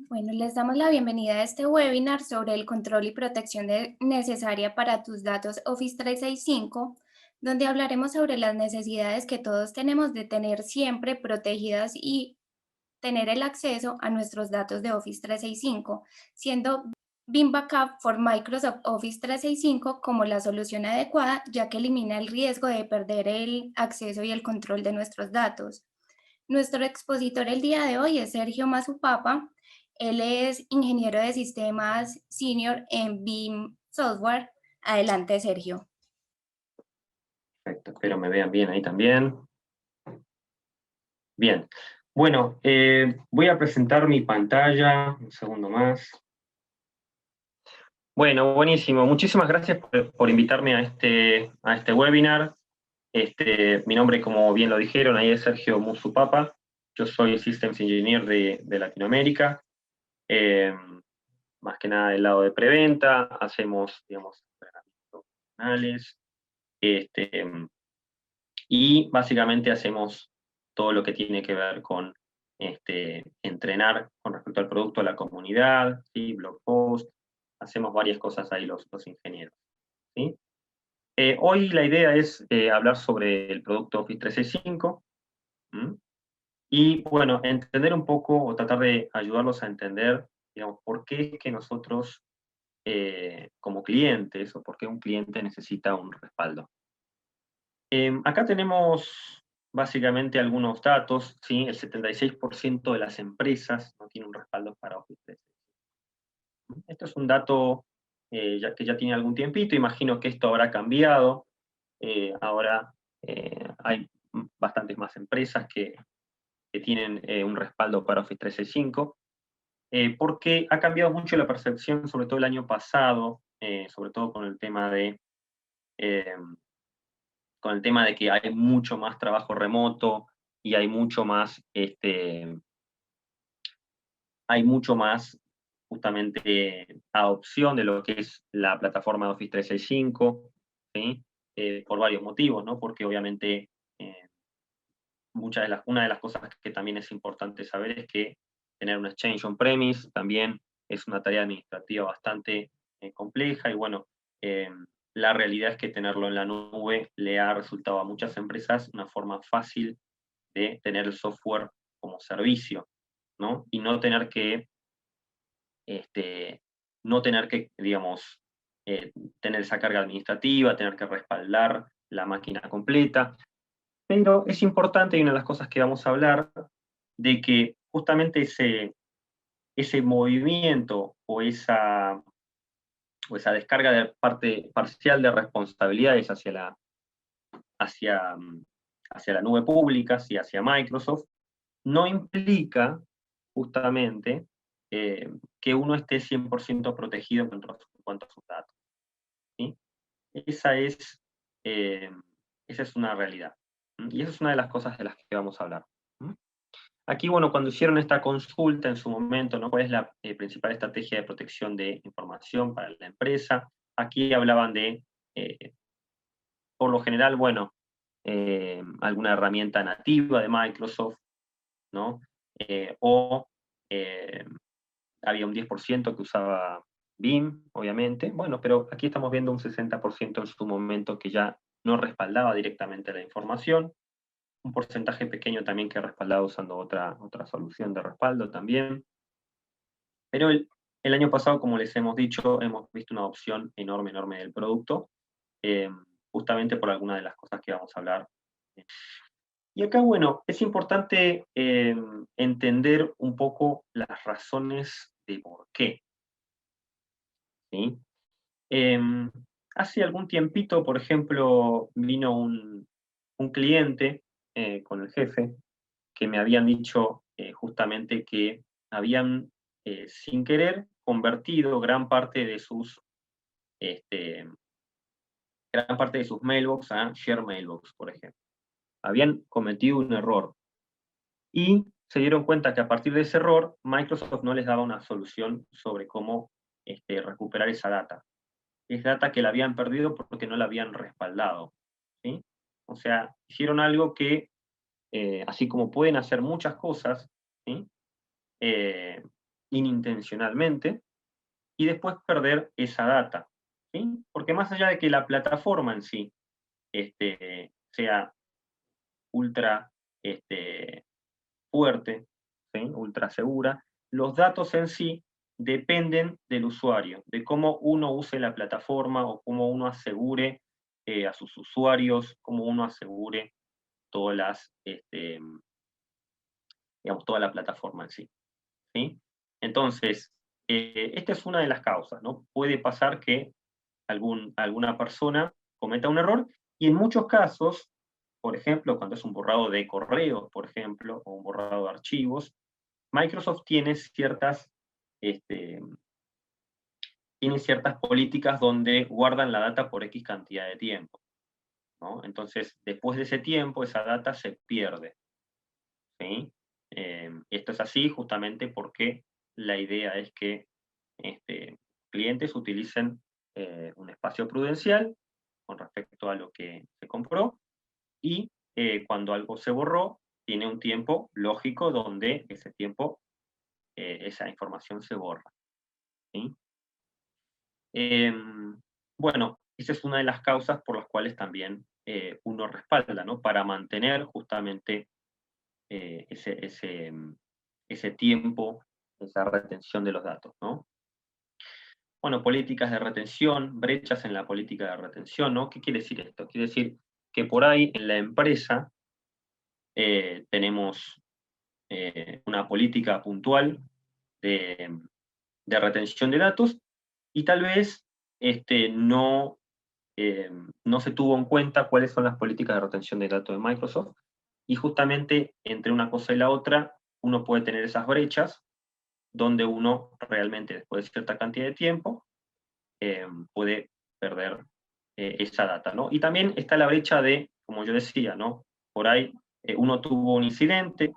Bueno, les damos la bienvenida a este webinar sobre el control y protección necesaria para tus datos Office 365, donde hablaremos sobre las necesidades que todos tenemos de tener siempre protegidas y tener el acceso a nuestros datos de Office 365, siendo BIM Backup for Microsoft Office 365 como la solución adecuada, ya que elimina el riesgo de perder el acceso y el control de nuestros datos. Nuestro expositor el día de hoy es Sergio Mazupapa. Él es ingeniero de sistemas senior en BIM Software. Adelante, Sergio. Perfecto, espero me vean bien ahí también. Bien, bueno, voy a presentar mi pantalla, un segundo más. Bueno, buenísimo, muchísimas gracias por invitarme a este webinar. Mi nombre, como bien lo dijeron, ahí es Sergio Musupapa. Yo soy Systems Engineer de Latinoamérica. Eh, Más que nada del lado de preventa, hacemos, digamos, entrenamientos profesionales, y básicamente hacemos todo lo que tiene que ver con entrenar con respecto al producto a la comunidad, ¿sí? Blog post, hacemos varias cosas ahí los ingenieros. ¿Sí? Hoy la idea es hablar sobre el producto Office 365, ¿m? Y bueno, entender un poco o tratar de ayudarlos a entender, digamos, por qué es que nosotros como clientes o por qué un cliente necesita un respaldo. Acá tenemos básicamente algunos datos, ¿sí? El 76% de las empresas no tiene un respaldo para Office 365. Esto es un dato que ya tiene algún tiempito, imagino que esto habrá cambiado. Ahora hay bastantes más empresas que tienen un respaldo para Office 365, porque ha cambiado mucho la percepción, sobre todo el año pasado, sobre todo eh, con el tema de que hay mucho más trabajo remoto y hay mucho más justamente adopción de lo que es la plataforma de Office 365, ¿sí? Por varios motivos, ¿no? Porque obviamente eh, una de las cosas que también es importante saber es que tener un Exchange on-premise también es una tarea administrativa bastante compleja y bueno, eh, la realidad es que tenerlo en la nube le ha resultado a muchas empresas una forma fácil de tener el software como servicio, ¿no? Y este, no tener que, digamos, tener esa carga administrativa, tener que respaldar la máquina completa. Pero es importante, y una de las cosas que vamos a hablar, de que justamente ese movimiento o esa descarga de parte parcial de responsabilidades hacia, mm, hacia la nube pública, y hacia Microsoft, no implica justamente que uno esté 100% protegido en cuanto a sus datos. ¿Sí? Esa es, eh, esa es una realidad. Y esa es una de las cosas de las que vamos a hablar. ¿Mm? Aquí, bueno, cuando hicieron esta consulta en su momento, ¿no? ¿Cuál es la principal estrategia de protección de información para la empresa? Aquí hablaban de, por lo general, bueno, alguna herramienta nativa de Microsoft, ¿no? O había un 10% que usaba BIM, obviamente. Bueno, pero aquí estamos viendo un 60% en su momento que ya no respaldaba directamente la información. Un porcentaje pequeño también que respaldaba usando otra solución de respaldo también. Pero el año pasado, como les hemos dicho, hemos visto una adopción enorme, enorme del producto, eh, justamente por algunas de las cosas que vamos a hablar. Y acá, bueno, es importante entender un poco las razones de por qué. ¿Sí? Eh, Hace algún tiempito, por ejemplo, vino un cliente con el jefe que me habían dicho justamente que habían, sin querer, convertido este, gran parte de sus mailbox a share mailbox, por ejemplo. Habían cometido un error y se dieron cuenta que a partir de ese error, Microsoft no les daba una solución sobre cómo recuperar esa data. Es data que la habían perdido porque no la habían respaldado. ¿Sí? O sea, hicieron algo que, así como pueden hacer muchas cosas, ¿sí? inintencionalmente y después perder esa data, ¿sí? Porque más allá de que la plataforma en sí sea ultra fuerte, ¿sí? Ultra segura, los datos en sí dependen del usuario, de cómo uno use la plataforma o cómo uno asegure a sus usuarios, cómo uno asegure todas digamos, toda la plataforma en sí, ¿sí? Entonces, esta es una de las causas, ¿no? Puede pasar que alguna persona cometa un error y en muchos casos, por ejemplo, cuando es un borrado de correos, por ejemplo, o un borrado de archivos, Microsoft este, tiene ciertas políticas donde guardan la data por X cantidad de tiempo, ¿no? Entonces, después de ese tiempo, esa data se pierde, ¿sí? Esto es así justamente porque la idea es que clientes utilicen un espacio prudencial con respecto a lo que se compró y cuando algo se borró, tiene un tiempo lógico donde ese tiempo, esa información se borra, ¿sí? Bueno, esa es una de las causas por las cuales también uno respalda, ¿no? Para mantener justamente eh, ese, ese, mm, ese tiempo, esa retención de los datos, ¿no? Bueno, políticas de retención, brechas en la política de retención, ¿no? ¿Qué quiere decir esto? Quiere decir que por ahí en la empresa tenemos una política puntual de, de retención de datos y tal vez no se tuvo en cuenta cuáles son las políticas de retención de datos de Microsoft y justamente entre una cosa y la otra uno puede tener esas brechas donde uno realmente después de cierta cantidad de tiempo puede perder esa data, ¿no? Y también está la brecha de, como yo decía, ¿no? Por ahí uno tuvo un incidente,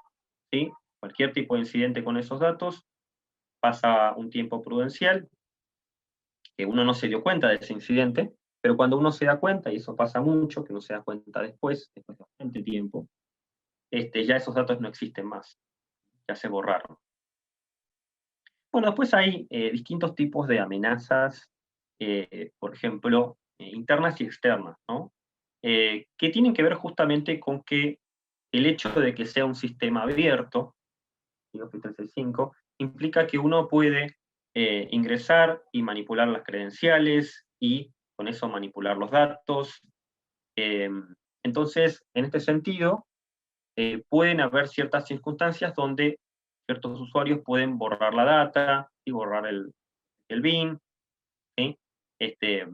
¿sí? Cualquier tipo de incidente con esos datos, pasa un tiempo prudencial, que uno no se dio cuenta de ese incidente, pero cuando uno se da cuenta, y eso pasa mucho, que uno se da cuenta después de bastante tiempo, ya esos datos no existen más, ya se borraron. Bueno, después hay distintos tipos de amenazas, por ejemplo, internas y externas, ¿no? Que tienen que ver justamente con que el hecho de que sea un sistema abierto, Office 365, implica que uno puede ingresar y manipular las credenciales y con eso manipular los datos. Eh, entonces, en este sentido, pueden haber ciertas circunstancias donde ciertos usuarios pueden borrar la data y borrar el BIN, ¿sí? Este,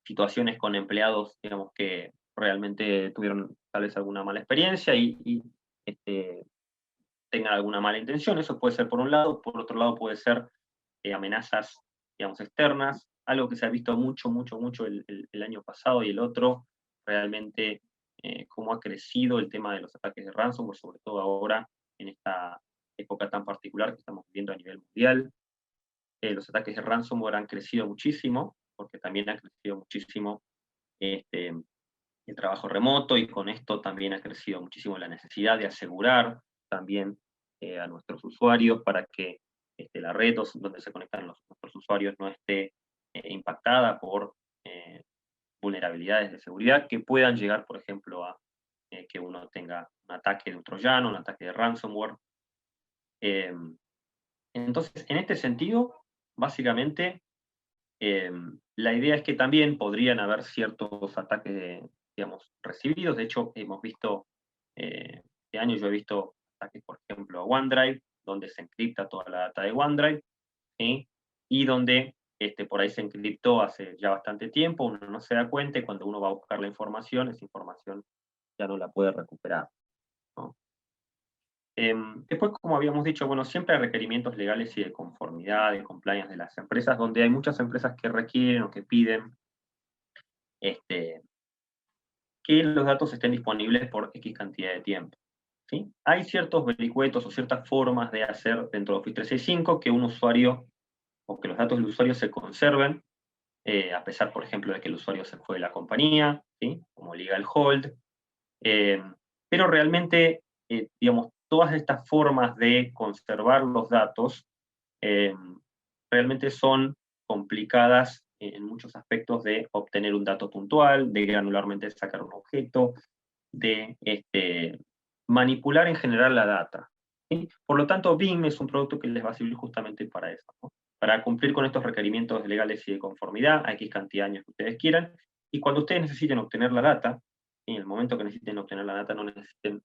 situaciones con empleados, digamos, que realmente tuvieron tal vez alguna mala experiencia y tengan alguna mala intención. Eso puede ser por un lado. Por otro lado puede ser amenazas, digamos, externas. Algo que se ha visto mucho, mucho, mucho el año pasado y el otro, realmente cómo ha crecido el tema de los ataques de ransomware, sobre todo ahora en esta época tan particular que estamos viviendo a nivel mundial. Los ataques de ransomware han crecido muchísimo, porque también ha crecido muchísimo este, el trabajo remoto y con esto también ha crecido muchísimo la necesidad de asegurar también a nuestros usuarios para que la red donde se conectan nuestros usuarios no esté impactada por vulnerabilidades de seguridad que puedan llegar, por ejemplo, a que uno tenga un ataque de un troyano, un ataque de ransomware. Eh, entonces, en este sentido, básicamente, la idea es que también podrían haber ciertos ataques, digamos, recibidos. De hecho, hemos visto, este año yo he visto ataques, por ejemplo, a OneDrive, donde se encripta toda la data de OneDrive, ¿sí? Y donde por ahí se encriptó hace ya bastante tiempo, uno no se da cuenta y cuando uno va a buscar la información, esa información ya no la puede recuperar, ¿no? Después, como habíamos dicho, bueno, siempre hay requerimientos legales y de conformidad, de compliance de las empresas, donde hay muchas empresas que requieren o que piden este, que los datos estén disponibles por X cantidad de tiempo, ¿sí? Hay ciertos vericuetos o ciertas formas de hacer dentro de Office 365 que un usuario o que los datos del usuario se conserven, a pesar, por ejemplo, de que el usuario se fue de la compañía, ¿sí? Como legal hold. Eh, pero realmente, digamos, todas estas formas de conservar los datos realmente son complicadas en muchos aspectos de obtener un dato puntual, de granularmente sacar un objeto, de manipular en general la data. ¿Sí? Por lo tanto, BIM es un producto que les va a servir justamente para eso, ¿no? Para cumplir con estos requerimientos legales y de conformidad, a X cantidad de años que ustedes quieran, y cuando ustedes necesiten obtener la data, en el momento que necesiten obtener la data, no necesiten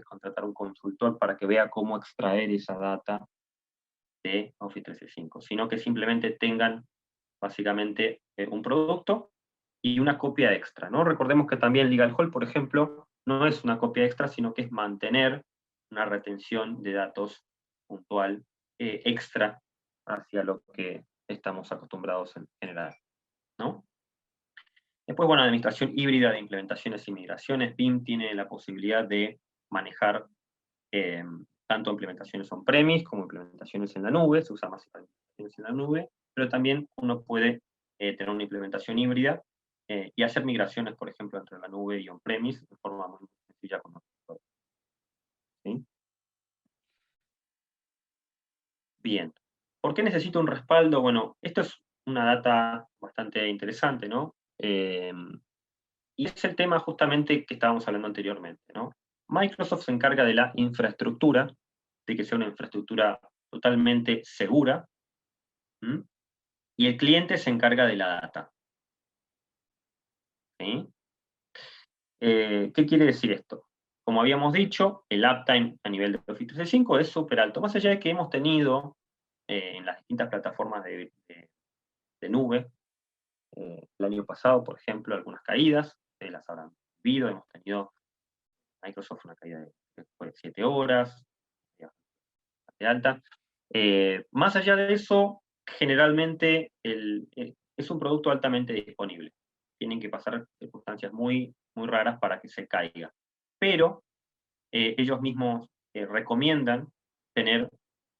contratar un consultor para que vea cómo extraer esa data de Office 365, sino que simplemente tengan básicamente un producto y una copia extra, ¿no? Recordemos que también Legal Hold, por ejemplo, no es una copia extra, sino que es mantener una retención de datos puntual extra hacia lo que estamos acostumbrados en general, ¿no? Después, bueno, administración híbrida de implementaciones y migraciones. BIM tiene la posibilidad de manejar tanto implementaciones on-premise como implementaciones en la nube, se usa más para implementaciones en la nube, pero también uno puede tener una implementación híbrida y hacer migraciones, por ejemplo, entre la nube y on-premise de forma muy sencilla con nosotros. ¿Sí? Bien. ¿Por qué necesito un respaldo? Bueno, esto es una data bastante interesante, ¿no? Y es el tema justamente que estábamos hablando anteriormente, ¿no? Microsoft se encarga de la infraestructura, de que sea una infraestructura totalmente segura, ¿m? Y el cliente se encarga de la data. ¿Sí? ¿Qué quiere decir esto? Como habíamos dicho, el uptime a nivel de Office 365 es súper alto, más allá de que hemos tenido en las distintas plataformas de nube, el año pasado, por ejemplo, algunas caídas, ustedes las habrán visto, hemos tenido Microsoft una caída de 7 horas, bastante alta. Más allá de eso, generalmente es un producto altamente disponible. Tienen que pasar circunstancias muy, muy raras para que se caiga. Pero ellos mismos recomiendan tener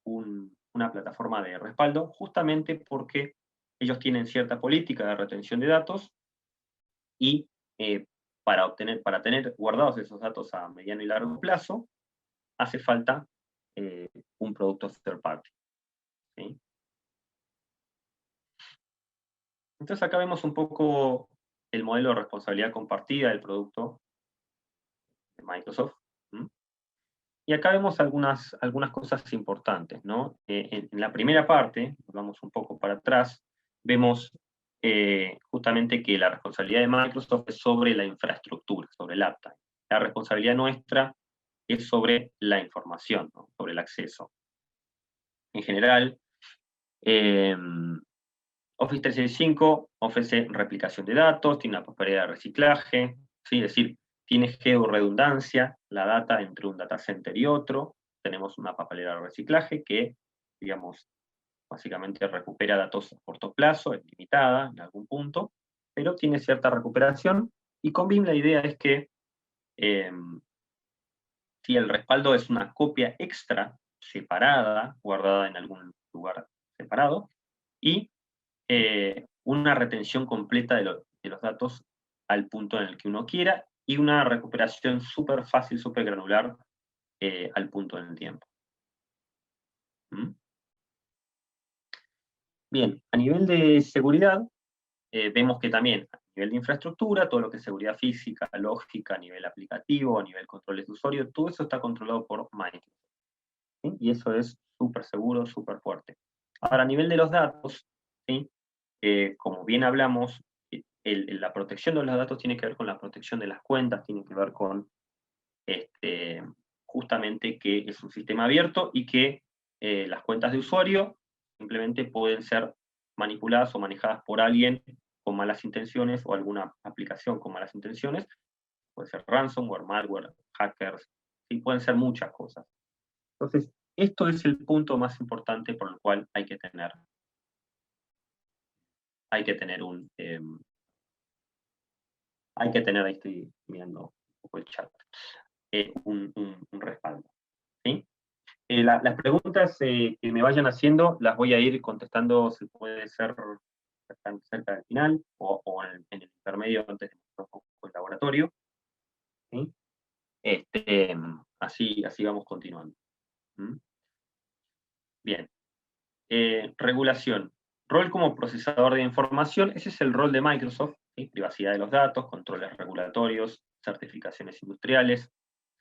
una plataforma de respaldo justamente porque ellos tienen cierta política de retención de datos y para tener guardados esos datos a mediano y largo plazo, hace falta un producto third party. ¿Sí? Entonces acá vemos un poco el modelo de responsabilidad compartida del producto de Microsoft. ¿Mm? Y acá vemos algunas cosas importantes, ¿no? En la primera parte, vamos un poco para atrás, vemos justamente que la responsabilidad de Microsoft es sobre la infraestructura, sobre el uptime. La responsabilidad nuestra es sobre la información, ¿no? Sobre el acceso. En general, Office 365 ofrece replicación de datos, tiene una prosperidad de reciclaje, ¿sí? Es decir, tiene georredundancia, la data entre un data center y otro. Tenemos una papelera de reciclaje que, digamos, básicamente recupera datos a corto plazo, es limitada en algún punto, pero tiene cierta recuperación. Y con BIM la idea es que eh, si el respaldo es una copia extra, separada, guardada en algún lugar separado, y una retención completa de los datos al punto en el que uno quiera y una recuperación súper fácil, súper granular al punto en el tiempo. ¿Mm? Bien, a nivel de seguridad, vemos que también a nivel de infraestructura, todo lo que es seguridad física, lógica, a nivel aplicativo, a nivel controles de usuario, todo eso está controlado por Microsoft. ¿Sí? Y eso es súper seguro, súper fuerte. Ahora, a nivel de los datos, ¿sí? Como bien hablamos, la protección de los datos tiene que ver con la protección de las cuentas, tiene que ver con justamente que es un sistema abierto y que las cuentas de usuario simplemente pueden ser manipuladas o manejadas por alguien con malas intenciones o alguna aplicación con malas intenciones. Puede ser ransomware, malware, hackers, y pueden ser muchas cosas. Entonces, esto es el punto más importante por el cual hay que tener ahí estoy mirando un poco el chat, un respaldo. ¿Sí? Las preguntas que me vayan haciendo las voy a ir contestando, si puede ser cerca del final o en el intermedio antes de mostrar un poco el laboratorio. ¿Sí? Así vamos continuando. ¿Mm? Bien. regulación. Rol como procesador de información, ese es el rol de Microsoft, ¿sí? Privacidad de los datos, controles regulatorios, certificaciones industriales,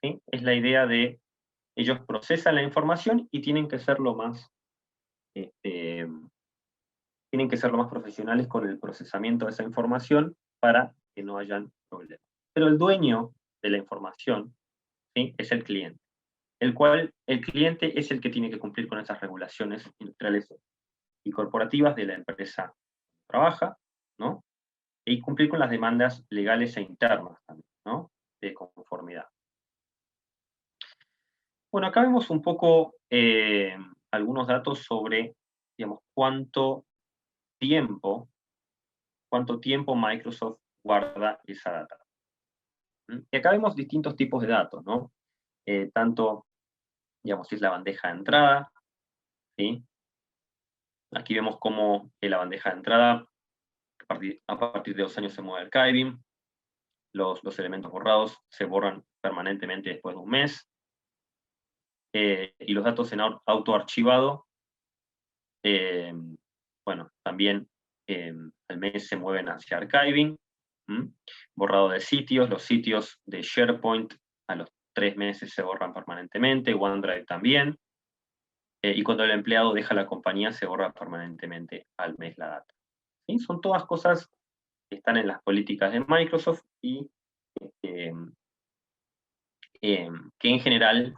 ¿sí? Es la idea de ellos procesan la información y tienen que ser lo más, tienen que ser lo más profesionales con el procesamiento de esa información para que no hayan problemas. Pero el dueño de la información, ¿sí? Es el cliente, el cual el cliente es el que tiene que cumplir con esas regulaciones industriales y corporativas de la empresa que trabaja, ¿no? Y cumplir con las demandas legales e internas también, ¿no? De conformidad. Bueno, acá vemos un poco algunos datos sobre, digamos, tiempo, cuánto tiempo Microsoft guarda esa data. Y acá vemos distintos tipos de datos, ¿no? Tanto, digamos, si es la bandeja de entrada, ¿sí? Aquí vemos cómo la bandeja de entrada, a partir de 2 años se mueve el archiving, los elementos borrados se borran permanentemente después de un mes, y los datos en autoarchivado, bueno, también al mes se mueven hacia archiving, borrado de sitios, los sitios de SharePoint a los 3 meses se borran permanentemente, OneDrive también, y cuando el empleado deja la compañía se borra permanentemente al mes la data. ¿Sí? Son todas cosas que están en las políticas de Microsoft y que en general,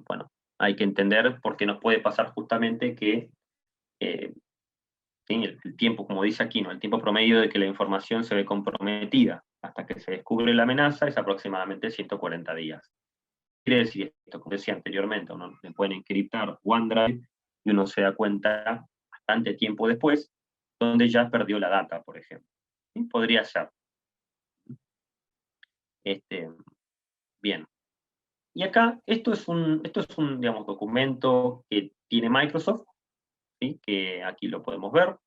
bueno, hay que entender porque nos puede pasar justamente que ¿sí? El tiempo, como dice aquí, ¿no? El tiempo promedio de que la información se ve comprometida hasta que se descubre la amenaza es aproximadamente 140 días. Quiere decir esto, como decía anteriormente, uno le pueden encriptar OneDrive y uno se da cuenta bastante tiempo después, donde ya perdió la data, por ejemplo. ¿Sí? Podría ser. Bien. Y acá, esto es un digamos, documento que tiene Microsoft, ¿sí? Que aquí lo podemos ver.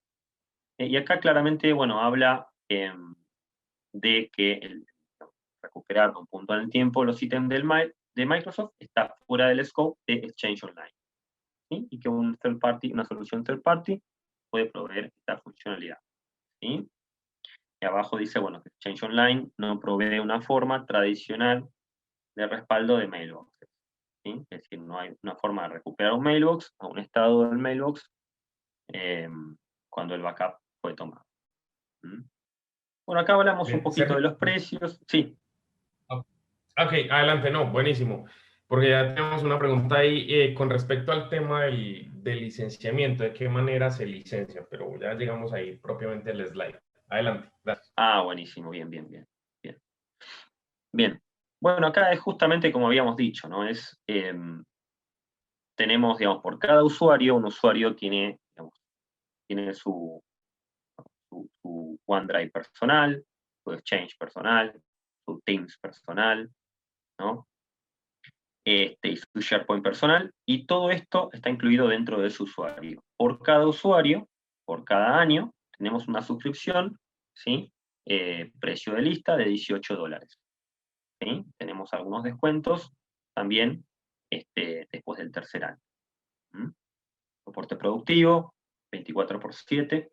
Y acá claramente, bueno, habla de que recuperar un punto en el tiempo los ítems de Microsoft está fuera del scope de Exchange Online. ¿Sí? Y que una solución third party puede proveer esta funcionalidad. ¿Sí? Y abajo dice, bueno, que Exchange Online no provee una forma tradicional de respaldo de mailboxes. ¿Sí? Es decir, no hay una forma de recuperar un mailbox a un estado del mailbox cuando el backup fue tomado. Bueno, acá hablamos un Bien, poquito Sergio. de los precios. Sí. Ok, adelante, no, buenísimo. Porque ya tenemos una pregunta ahí con respecto al tema del licenciamiento, de qué manera se licencia, pero ya llegamos ahí propiamente al slide. Adelante, gracias. Ah, buenísimo, bien, bien, bien. Bien. Bien. Bueno, acá es justamente como habíamos dicho, ¿no? Tenemos, digamos, por cada usuario, un usuario tiene, digamos, tiene su OneDrive personal, su Exchange personal, su Teams personal, ¿no? Y su SharePoint personal, y todo esto está incluido dentro de su usuario. Por cada usuario, por cada año, tenemos una suscripción, ¿sí? Precio de lista de $18. ¿Sí? Tenemos algunos descuentos también después del tercer año. Soporte productivo, 24/7,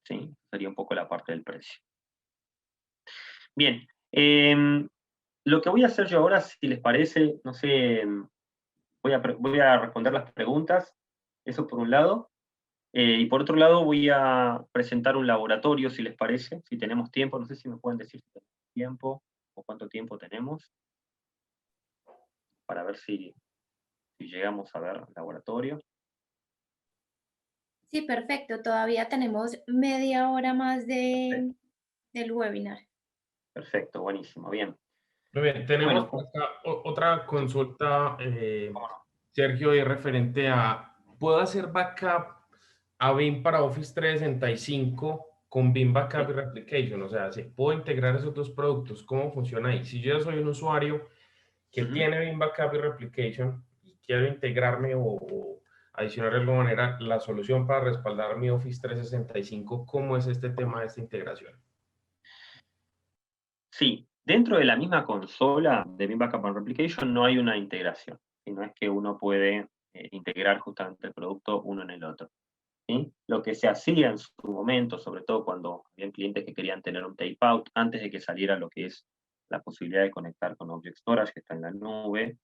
¿sí? Sería un poco la parte del precio. Bien, lo que voy a hacer yo ahora, si les parece, no sé, voy a responder las preguntas, eso por un lado, y por otro lado voy a presentar un laboratorio, si les parece, si tenemos tiempo, no sé si me pueden decir si tenemos tiempo o cuánto tiempo tenemos, para ver si llegamos a ver el laboratorio. Sí, perfecto. Todavía tenemos media hora más del webinar. Perfecto, buenísimo, bien. Muy bien, tenemos Bueno, por acá otra sí, consulta, cómo no. Sergio, y referente a, ¿puedo hacer backup a BIM para Office 365 con BIM Backup Sí. y Replication? O sea, si puedo integrar esos dos productos, ¿cómo funciona ahí? Si yo soy un usuario que Ujú. tiene BIM Backup y Replication y quiero integrarme o adicionar de alguna manera la solución para respaldar mi Office 365, ¿cómo es este tema de esta integración? Sí, dentro de la misma consola de BIM Backup and Replication no hay una integración, sino es que uno puede integrar justamente el producto uno en el otro. ¿Sí? Lo que se hacía en su momento, sobre todo cuando había clientes que querían tener un tape-out, antes de que saliera lo que es la posibilidad de conectar con Object Storage, que está en la nube,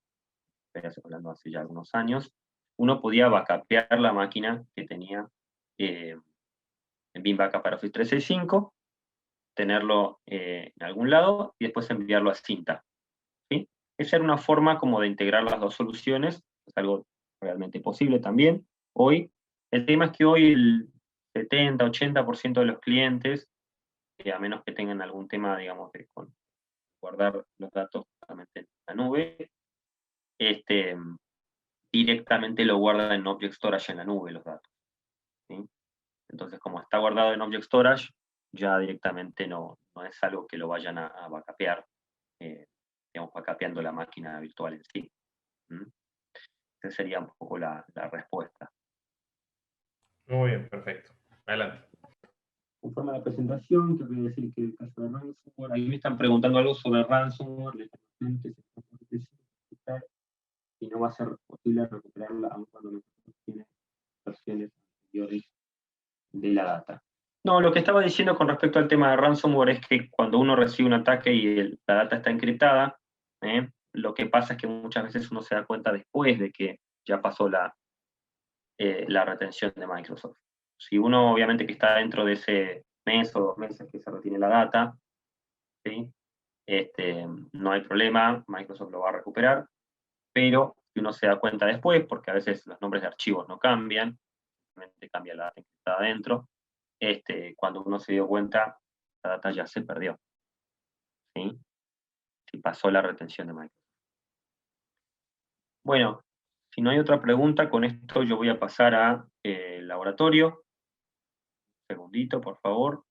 estoy hablando hace ya algunos años, uno podía backupear la máquina que tenía en Veeam Backup para Office 365, tenerlo en algún lado y después enviarlo a Cinta. ¿Sí? Esa era una forma como de integrar las dos soluciones, es algo realmente posible también. Hoy, el tema es que hoy el 70-80% de los clientes, a menos que tengan algún tema, digamos, de guardar los datos justamente en la nube, directamente lo guardan en Object Storage en la nube los datos. ¿Sí? Entonces, como está guardado en Object Storage, ya directamente no es algo que lo vayan a backupear, digamos, backupeando la máquina virtual en sí. ¿Mm? Esa sería un poco la respuesta. Muy bien, perfecto. Adelante. Conforme a la presentación, te voy a decir que el caso de ransomware, ahí me están preguntando algo sobre ransomware, y no va a ser posible recuperarla aun cuando no tiene versiones anteriores de la data. No, lo que estaba diciendo con respecto al tema de ransomware es que cuando uno recibe un ataque y la data está encriptada, lo que pasa es que muchas veces uno se da cuenta después de que ya pasó la retención de Microsoft. Si uno obviamente que está dentro de ese mes o 2 meses que se retiene la data, ¿sí? No hay problema, Microsoft lo va a recuperar, pero si uno se da cuenta después, porque a veces los nombres de archivos no cambian, simplemente cambia la data que está adentro, cuando uno se dio cuenta, la data ya se perdió. ¿Sí? Si pasó la retención de Microsoft. Bueno, si no hay otra pregunta, con esto yo voy a pasar a laboratorio. Un segundito, por favor.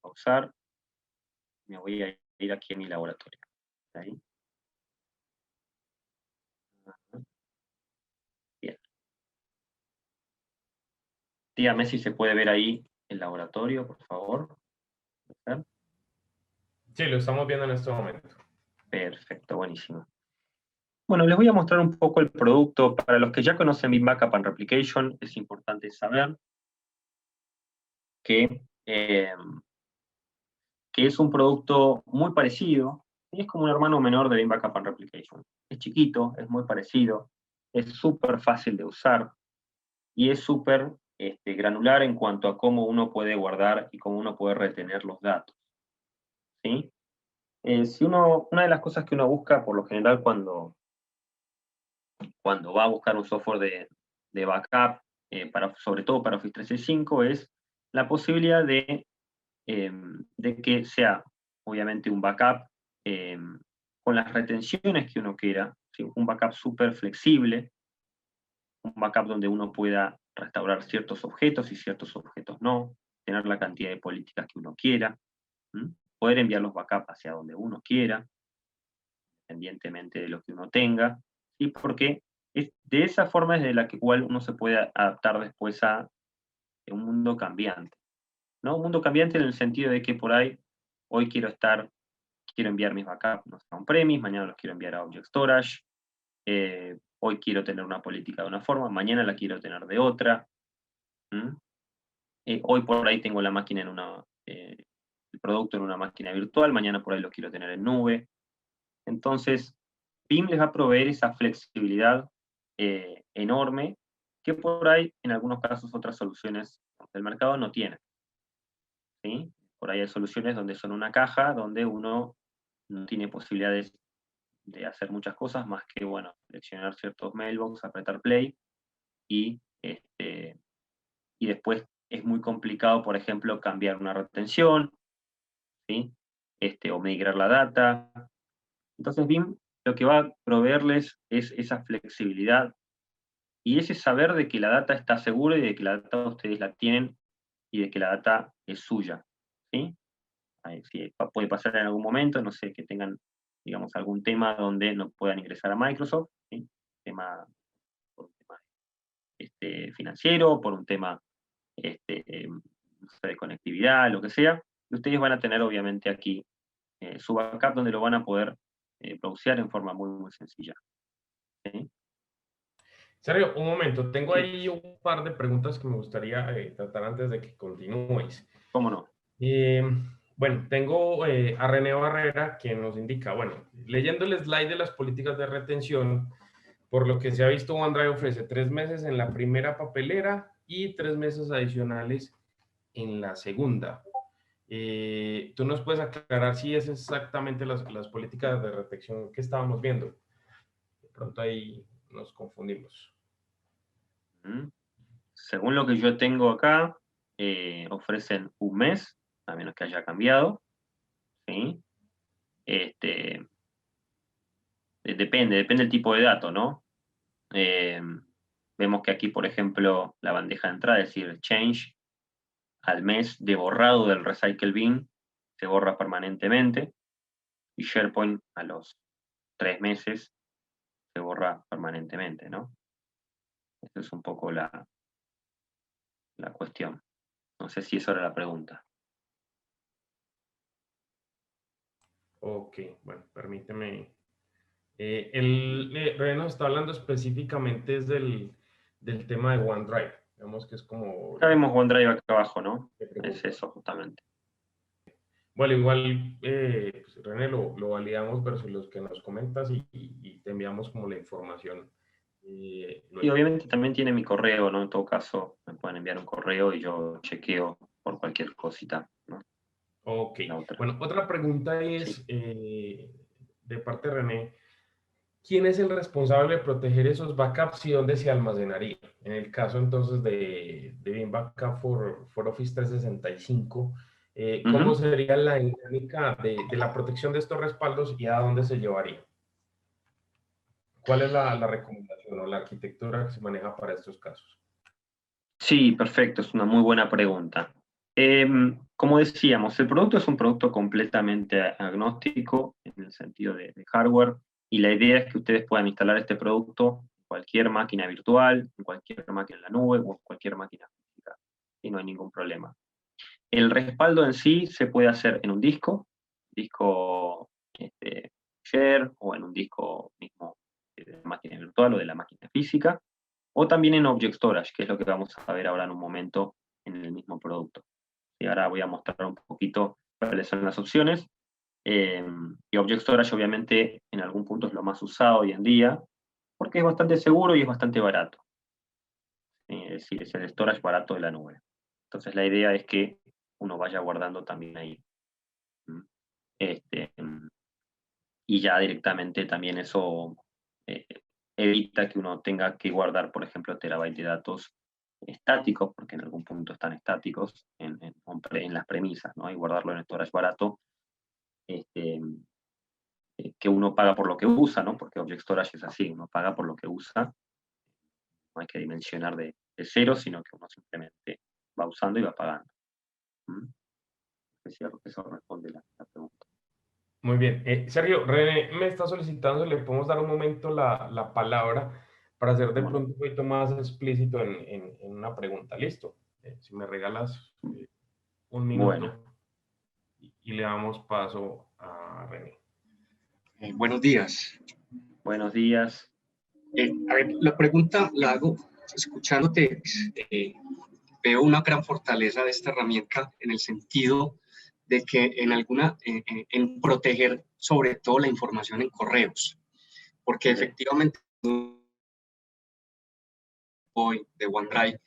Pausar. Me voy a ir aquí a mi laboratorio. ¿Ahí? Bien. Dígame si se puede ver ahí el laboratorio, por favor. Sí, lo estamos viendo en este momento. Perfecto, buenísimo. Bueno, les voy a mostrar un poco el producto. Para los que ya conocen Veeam Backup and Replication, es importante saber que es un producto muy parecido, y es como un hermano menor de Veeam Backup and Replication. Es chiquito, es muy parecido, es súper fácil de usar, y es súper granular en cuanto a cómo uno puede guardar y cómo uno puede retener los datos. ¿Sí? Una de las cosas que uno busca por lo general cuando va a buscar un software de backup, sobre todo para Office 365, es la posibilidad de que sea, obviamente, un backup con las retenciones que uno quiera, ¿sí? Un backup súper flexible, un backup donde uno pueda restaurar ciertos objetos y ciertos objetos no, tener la cantidad de políticas que uno quiera, poder enviar los backups hacia donde uno quiera, independientemente de lo que uno tenga, y porque de esa forma es de la que igual uno se puede adaptar después a un mundo cambiante. ¿No? Un mundo cambiante en el sentido de que por ahí, hoy quiero enviar mis backups a on-premise, mañana los quiero enviar a Object Storage, hoy quiero tener una política de una forma, mañana la quiero tener de otra. Hoy por ahí tengo la máquina el producto en una máquina virtual, mañana por ahí lo quiero tener en nube. Entonces, Veeam les va a proveer esa flexibilidad enorme que por ahí, en algunos casos, otras soluciones del mercado no tienen. ¿Sí? Por ahí hay soluciones donde son una caja, donde uno no tiene posibilidades de hacer muchas cosas más que, bueno, seleccionar ciertos mailbox, apretar play, y después es muy complicado, por ejemplo, cambiar una retención, ¿sí? O migrar la data. Entonces, Veeam lo que va a proveerles es esa flexibilidad y ese saber de que la data está segura y de que la data ustedes la tienen y de que la data es suya, ¿sí? Sí, puede pasar en algún momento, no sé, que tengan, digamos, algún tema donde no puedan ingresar a Microsoft, ¿sí? Por un tema financiero, por un tema no sé, de conectividad, lo que sea, y ustedes van a tener obviamente aquí su backup donde lo van a poder browsear en forma muy, muy sencilla. ¿Sí? Sergio, un momento, tengo ahí un par de preguntas que me gustaría tratar antes de que continúes. ¿Cómo no? Bueno, tengo a René Barrera, quien nos indica, bueno, leyendo el slide de las políticas de retención, por lo que se ha visto, OneDrive ofrece 3 meses en la primera papelera y 3 meses adicionales en la segunda. ¿Tú nos puedes aclarar si es exactamente las políticas de retención que estábamos viendo? De pronto ahí nos confundimos. Según lo que yo tengo acá, ofrecen un mes, a menos que haya cambiado, ¿sí? Depende del tipo de dato, ¿no? Vemos que aquí, por ejemplo, la bandeja de entrada, es decir, change, al mes de borrado del recycle bin, se borra permanentemente, y SharePoint a los 3 meses se borra permanentemente, ¿no? Esa es un poco la cuestión. No sé si eso era la pregunta. Ok, bueno, permíteme. René nos está hablando específicamente es del tema de OneDrive. Digamos que es como... Acá vemos OneDrive acá abajo, ¿no? Es eso justamente. Bueno, igual, pues, René, lo validamos versus los que nos comentas y te enviamos como la información. Y obviamente también tiene mi correo, ¿no? En todo caso, me pueden enviar un correo y yo chequeo por cualquier cosita, ¿no? Ok. Bueno, otra pregunta es, sí. de parte de René, ¿quién es el responsable de proteger esos backups y dónde se almacenaría? En el caso entonces de Bin Backup for Office 365, ¿cómo sería la dinámica de la protección de estos respaldos y a dónde se llevaría? ¿Cuál es la recomendación o la arquitectura que se maneja para estos casos? Sí, perfecto, es una muy buena pregunta. Como decíamos, el producto es un producto completamente agnóstico en el sentido de hardware, y la idea es que ustedes puedan instalar este producto en cualquier máquina virtual, en cualquier máquina en la nube o en cualquier máquina física, y no hay ningún problema. El respaldo en sí se puede hacer en un disco share, o en un disco mismo de la máquina virtual o de la máquina física, o también en Object Storage, que es lo que vamos a ver ahora en un momento en el mismo producto. Y ahora voy a mostrar un poquito cuáles son las opciones. Y Object Storage obviamente en algún punto es lo más usado hoy en día, porque es bastante seguro y es bastante barato. Es decir, es el storage barato de la nube. Entonces la idea es que uno vaya guardando también ahí. Y ya directamente también eso evita que uno tenga que guardar, por ejemplo, terabytes de datos estáticos, porque en algún punto están estáticos en las premisas, ¿no? Y guardarlo en storage barato, que uno paga por lo que usa, ¿no? Porque Object Storage es así, uno paga por lo que usa, no hay que dimensionar de cero, sino que uno simplemente va usando y va pagando. Eso responde la pregunta. Muy bien. Sergio, René me está solicitando, le podemos dar un momento la palabra para hacer de pronto un poquito más explícito en una pregunta. ¿Listo? Si me regalas un minuto y le damos paso a René. Buenos días. Buenos días. A ver, la pregunta la hago escuchándote. Veo una gran fortaleza de esta herramienta en el sentido de que en proteger sobre todo la información en correos, porque efectivamente hoy de OneDrive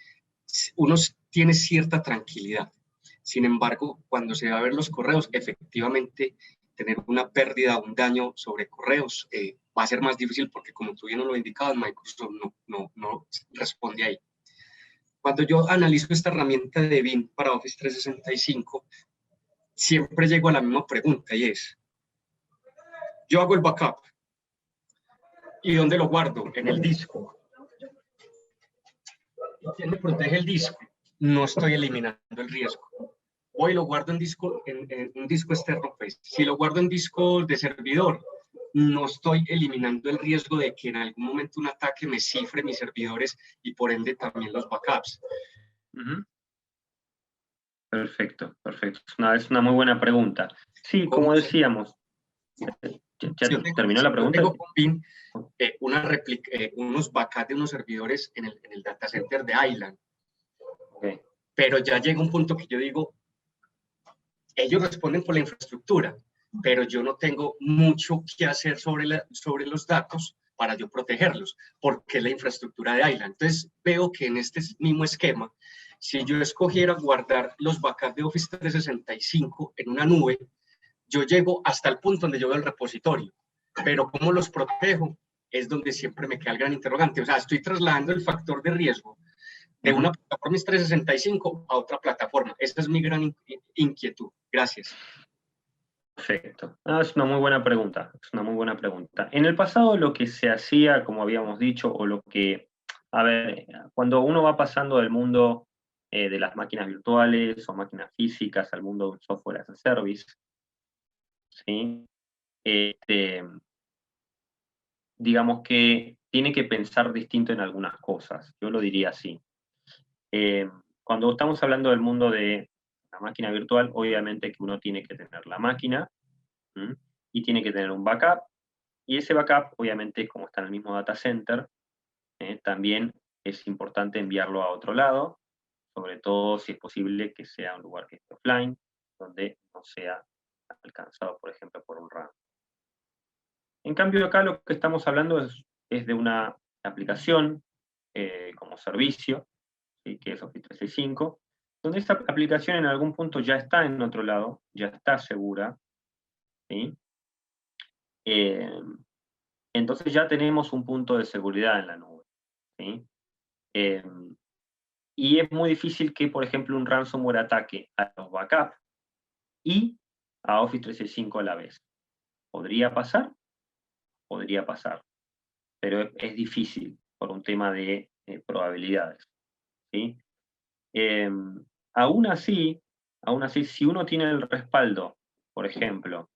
uno tiene cierta tranquilidad. Sin embargo, cuando se va a ver los correos, efectivamente tener una pérdida, un daño sobre correos va a ser más difícil porque, como tú bien lo indicabas, Microsoft no responde ahí. Cuando yo analizo esta herramienta de BIM para Office 365, siempre llego a la misma pregunta, y es, yo hago el backup, ¿y dónde lo guardo? En el disco. ¿Quién me protege el disco? No estoy eliminando el riesgo. Hoy lo guardo en un disco externo, pues. Si lo guardo en disco de servidor, no estoy eliminando el riesgo de que en algún momento un ataque me cifre mis servidores y por ende también los backups. Perfecto, perfecto. Es una muy buena pregunta. Sí, como decíamos, ¿Ya terminó la pregunta? Yo tengo con BIM unos backups de unos servidores en el data center de Island. Okay. Pero ya llega un punto que yo digo, ellos responden por la infraestructura, pero yo no tengo mucho que hacer sobre los datos para yo protegerlos, porque es la infraestructura de Island. Entonces veo que en este mismo esquema, si yo escogiera guardar los backups de Office 365 en una nube, yo llego hasta el punto donde yo veo el repositorio, pero ¿cómo los protejo? Es donde siempre me queda el gran interrogante. O sea, estoy trasladando el factor de riesgo de una plataforma 365 a otra plataforma. Esa es mi gran inquietud. Gracias. Perfecto. Es una muy buena pregunta. Es una muy buena pregunta. En el pasado lo que se hacía, como habíamos dicho, o lo que, a ver, cuando uno va pasando del mundo de las máquinas virtuales o máquinas físicas al mundo de un software as a service, ¿sí? Digamos que tiene que pensar distinto en algunas cosas. Yo lo diría así. Cuando estamos hablando del mundo de la máquina virtual, obviamente que uno tiene que tener la máquina y tiene que tener un backup, y ese backup, obviamente, como está en el mismo data center, también es importante enviarlo a otro lado, sobre todo si es posible que sea un lugar que esté offline, donde no sea alcanzado, por ejemplo, por un RAM. En cambio, acá lo que estamos hablando es de una aplicación como servicio, ¿sí? Que es Office 365, donde esta aplicación en algún punto ya está en otro lado, ya está segura, ¿sí? Entonces ya tenemos un punto de seguridad en la nube, ¿sí? Y es muy difícil que, por ejemplo, un ransomware ataque a los backups y a Office 365 a la vez. ¿Podría pasar? Podría pasar, pero es difícil por un tema de probabilidades, ¿sí? Aún así, si uno tiene el respaldo, por ejemplo,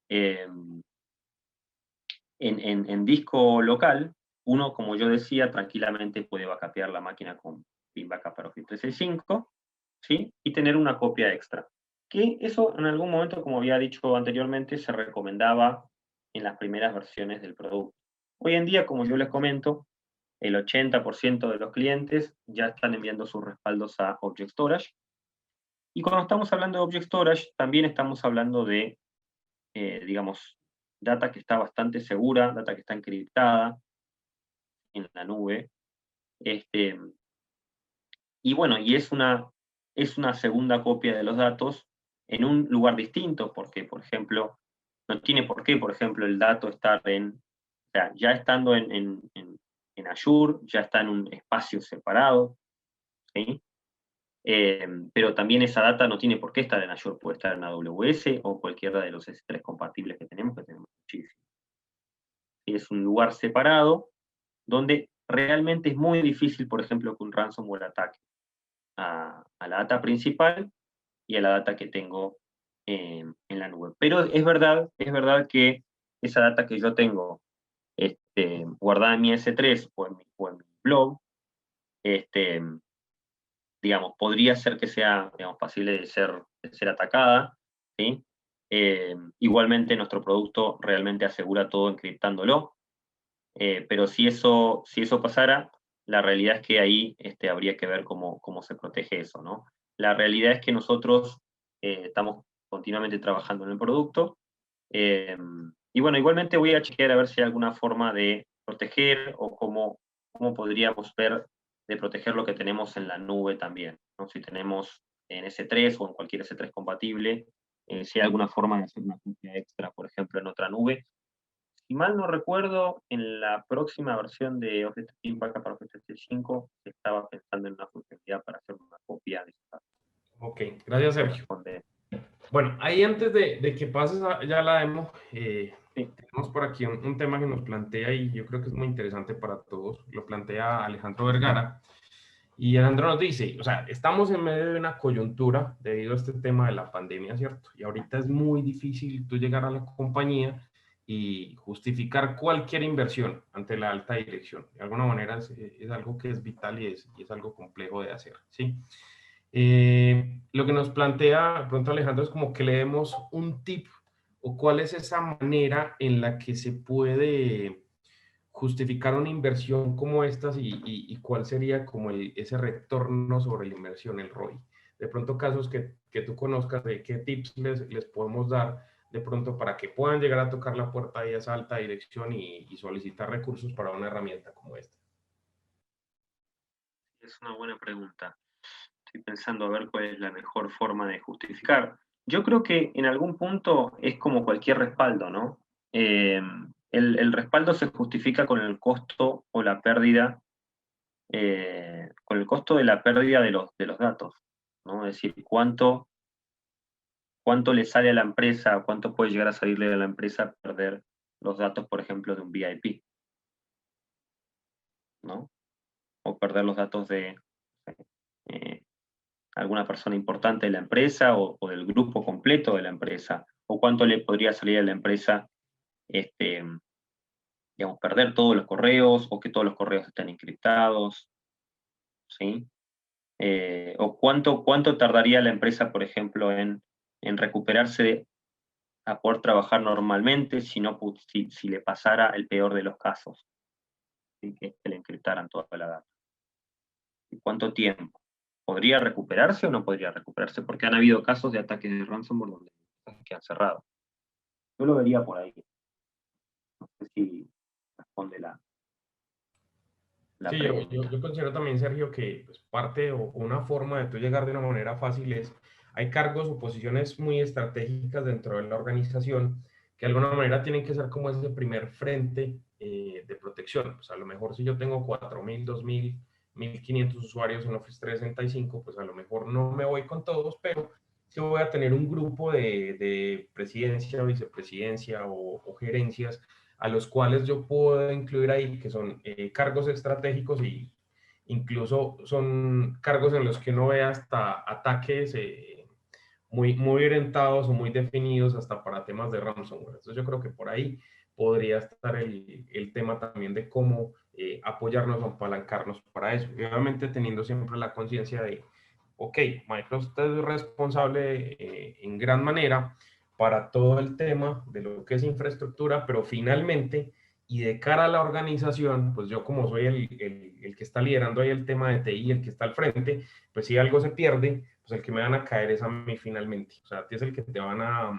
en disco local, uno, como yo decía, tranquilamente puede backupear la máquina con BIM Backup para Office 365, ¿sí? Y tener una copia extra. Que eso en algún momento, como había dicho anteriormente, se recomendaba en las primeras versiones del producto. Hoy en día, como yo les comento, el 80% de los clientes ya están enviando sus respaldos a Object Storage. Y cuando estamos hablando de Object Storage, también estamos hablando de, digamos, data que está bastante segura, data que está encriptada en la nube. Y bueno, y es una segunda copia de los datos en un lugar distinto, porque, por ejemplo, no tiene por qué, por ejemplo, el dato estar o sea, ya estando en Azure, ya está en un espacio separado, ¿sí? Pero también esa data no tiene por qué estar en Azure, puede estar en AWS o cualquiera de los S3 compatibles que tenemos muchísimo. Y es un lugar separado donde realmente es muy difícil, por ejemplo, que un ransomware ataque a la data principal y a la data que tengo en la nube. Pero es verdad que esa data que yo tengo guardada en mi S3 o en mi blog, digamos, podría ser que sea, digamos, pasible de ser atacada, ¿sí? Igualmente nuestro producto realmente asegura todo encriptándolo, pero si eso pasara, la realidad es que ahí habría que ver cómo se protege eso, ¿no? La realidad es que nosotros estamos continuamente trabajando en el producto, y bueno, igualmente voy a chequear a ver si hay alguna forma de proteger o cómo podríamos ver de proteger lo que tenemos en la nube también, ¿no? Si tenemos en S3 o en cualquier S3 compatible, si hay alguna forma de hacer una copia extra, por ejemplo, en otra nube. Si mal no recuerdo, en la próxima versión de Office 365 para Office 365 se estaba pensando en una funcionalidad para hacer una copia de esta. Ok, gracias, Sergio. Bueno, ahí antes de que pases ya la demo, tenemos por aquí un tema que nos plantea y yo creo que es muy interesante para todos. Lo plantea Alejandro Vergara. Y Alejandro nos dice, o sea, estamos en medio de una coyuntura debido a este tema de la pandemia, ¿cierto? Y ahorita es muy difícil tú llegar a la compañía y justificar cualquier inversión ante la alta dirección. De alguna manera es algo que es vital y es algo complejo de hacer, ¿sí? Lo que nos plantea pronto Alejandro es como que le demos un tip o cuál es esa manera en la que se puede justificar una inversión como estas y cuál sería como ese retorno sobre la inversión, el ROI. De pronto casos que tú conozcas de qué tips les podemos dar de pronto para que puedan llegar a tocar la puerta de esa alta dirección y solicitar recursos para una herramienta como esta. Es una buena pregunta. Estoy pensando a ver cuál es la mejor forma de justificar. Yo creo que en algún punto es como cualquier respaldo, ¿no? El respaldo se justifica con el costo o la pérdida, con el costo de la pérdida de los datos, ¿no? Es decir, cuánto le sale a la empresa, cuánto puede llegar a salirle a la empresa perder los datos, por ejemplo, de un VIP, ¿no? O perder los datos de eh, alguna persona importante de la empresa o del grupo completo de la empresa, o cuánto le podría salir a la empresa, digamos, perder todos los correos o que todos los correos estén encriptados, ¿sí? O cuánto tardaría la empresa, por ejemplo, en recuperarse a poder trabajar normalmente si le pasara el peor de los casos, ¿sí? Que le encriptaran toda la data. ¿Y cuánto tiempo? ¿Podría recuperarse o no podría recuperarse? Porque han habido casos de ataques de ransomware donde quedan cerrados. Yo lo vería por ahí. No sé si responde la Sí, pregunta. yo considero también, Sergio, que pues, parte o una forma de tú llegar de una manera fácil es, hay cargos o posiciones muy estratégicas dentro de la organización que de alguna manera tienen que ser como ese primer frente de protección. Pues a lo mejor si yo tengo 4.000, 2.000, 1.500 usuarios en Office 365, pues a lo mejor no me voy con todos, pero sí voy a tener un grupo de presidencia, vicepresidencia o gerencias a los cuales yo puedo incluir ahí, que son cargos estratégicos y incluso son cargos en los que uno ve hasta ataques muy orientados o muy definidos hasta para temas de ransomware. Entonces yo creo que por ahí podría estar el tema también de cómo apoyarnos o apalancarnos para eso. Y obviamente teniendo siempre la conciencia de, ok, Microsoft es responsable en gran manera para todo el tema de lo que es infraestructura, pero finalmente, y de cara a la organización, pues yo como soy el que está liderando ahí el tema de TI, el que está al frente, pues si algo se pierde, pues el que me van a caer es a mí finalmente. O sea, a ti es el que te van a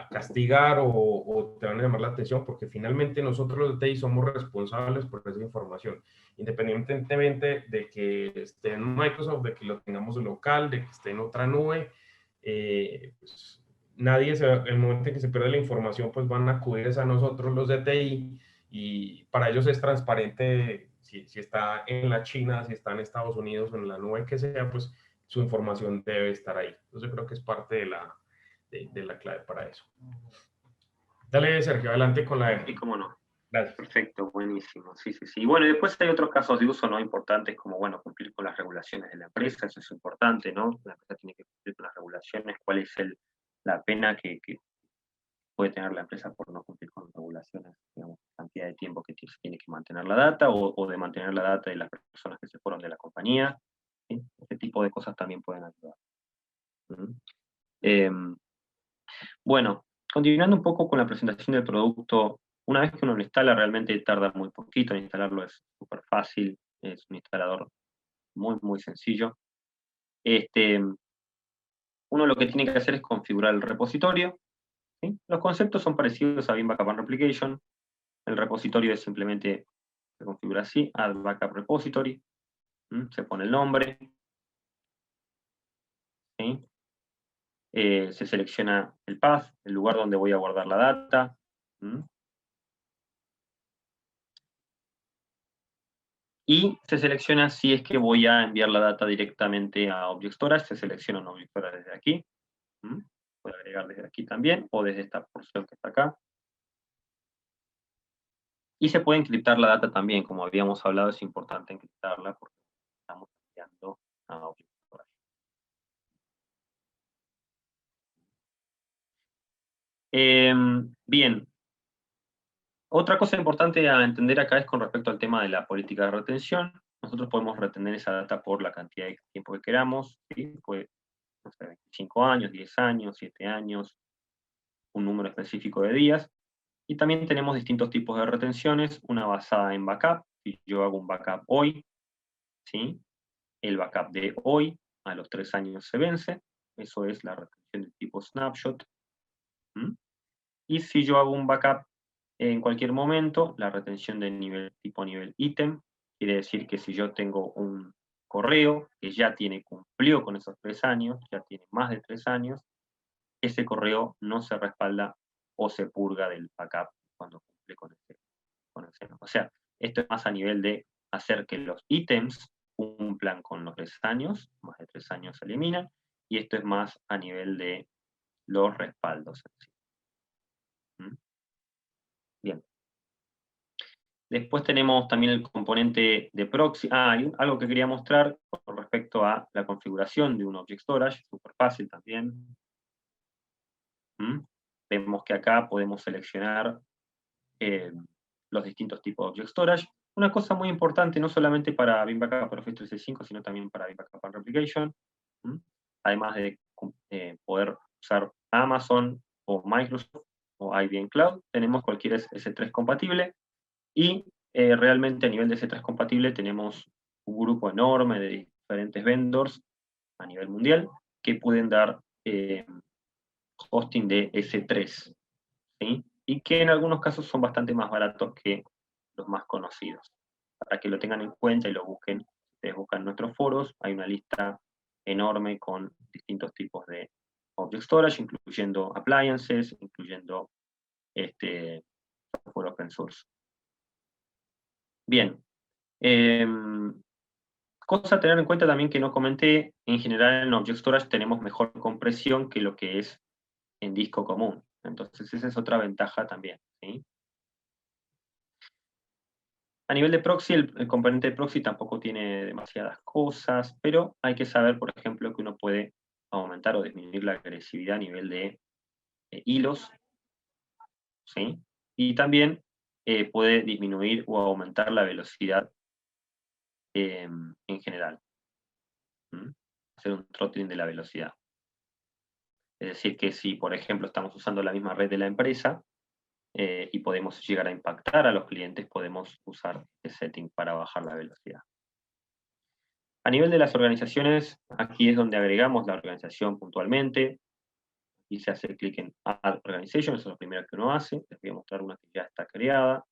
castigar o te van a llamar la atención, porque finalmente nosotros los de TI somos responsables por esa información, independientemente de que esté en Microsoft, de que lo tengamos local, de que esté en otra nube, pues, nadie, el momento en que se pierde la información, pues van a acudir a nosotros los de TI y para ellos es transparente si está en la China, si está en Estados Unidos o en la nube que sea, pues su información debe estar ahí. Entonces yo creo que es parte de la clave para eso. Dale, Sergio, adelante con la demo. Sí, cómo no. Gracias. Perfecto, buenísimo. Sí, sí, sí. Y bueno, y después hay otros casos de uso no importantes como, bueno, cumplir con las regulaciones de la empresa, eso es importante, ¿no? La empresa tiene que cumplir con las regulaciones, cuál es la pena que puede tener la empresa por no cumplir con regulaciones, digamos, cantidad de tiempo que se tiene que mantener la data o de mantener la data de las personas que se fueron de la compañía. ¿Sí? Este tipo de cosas también pueden ayudar. Bueno, continuando un poco con la presentación del producto, una vez que uno lo instala, realmente tarda muy poquito en instalarlo, es súper fácil, es un instalador muy, muy sencillo. Uno lo que tiene que hacer es configurar el repositorio. ¿Sí? Los conceptos son parecidos a Veeam Backup and Replication. El repositorio es simplemente, se configura así, Add Backup Repository, se pone el nombre, ¿sí? Se selecciona el path, el lugar donde voy a guardar la data. Y se selecciona si es que voy a enviar la data directamente a Object Storage, se selecciona un Object Storage desde aquí. Puedo agregar desde aquí también, o desde esta porción que está acá. Y se puede encriptar la data también, como habíamos hablado, es importante encriptarla porque estamos enviando a Object Storage. Bien. Otra cosa importante a entender acá es con respecto al tema de la política de retención. Nosotros podemos retener esa data por la cantidad de tiempo que queramos, ¿sí? Puede, no sé, 25 años, 10 años, 7 años. un número específico de días. Y también tenemos distintos tipos de retenciones, una basada en backup. Si yo hago un backup hoy, ¿sí? El backup de hoy a los 3 años se vence. Eso es la retención del tipo snapshot. Y si yo hago un backup en cualquier momento, la retención del tipo nivel ítem, quiere decir que si yo tengo un correo que ya cumplió con esos 3 años, ya tiene más de 3 años, ese correo no se respalda o se purga del backup cuando cumple con ese. O sea, esto es más a nivel de hacer que los ítems cumplan con los 3 años, más de 3 años se eliminan, y esto es más a nivel de los respaldos en sí. Bien. Después tenemos también el componente de proxy. Y algo que quería mostrar con respecto a la configuración de un Object Storage, súper fácil también. Vemos que acá podemos seleccionar los distintos tipos de Object Storage. Una cosa muy importante, no solamente para Veeam Backup para Office 365, sino también para Veeam Backup and Replication, además de poder usar Amazon o Microsoft o IBM Cloud, tenemos cualquier S3 compatible, y realmente a nivel de S3 compatible tenemos un grupo enorme de diferentes vendors a nivel mundial que pueden dar hosting de S3, ¿sí? Y que en algunos casos son bastante más baratos que los más conocidos. Para que lo tengan en cuenta y lo busquen, ustedes buscan nuestros foros, hay una lista enorme con distintos tipos de Object Storage, incluyendo appliances, incluyendo software open source. Bien. Cosa a tener en cuenta también que no comenté, en general en Object Storage tenemos mejor compresión que lo que es en disco común. Entonces esa es otra ventaja también, ¿sí? A nivel de proxy, el componente de proxy tampoco tiene demasiadas cosas, pero hay que saber, por ejemplo, que uno puede aumentar o disminuir la agresividad a nivel de hilos, ¿sí? Y también puede disminuir o aumentar la velocidad en general. Hacer un throttling de la velocidad. Es decir, que si, por ejemplo, estamos usando la misma red de la empresa y podemos llegar a impactar a los clientes, podemos usar este setting para bajar la velocidad. A nivel de las organizaciones, aquí es donde agregamos la organización puntualmente. Aquí se hace clic en Add Organization, eso es lo primero que uno hace. Les voy a mostrar una que ya está creada.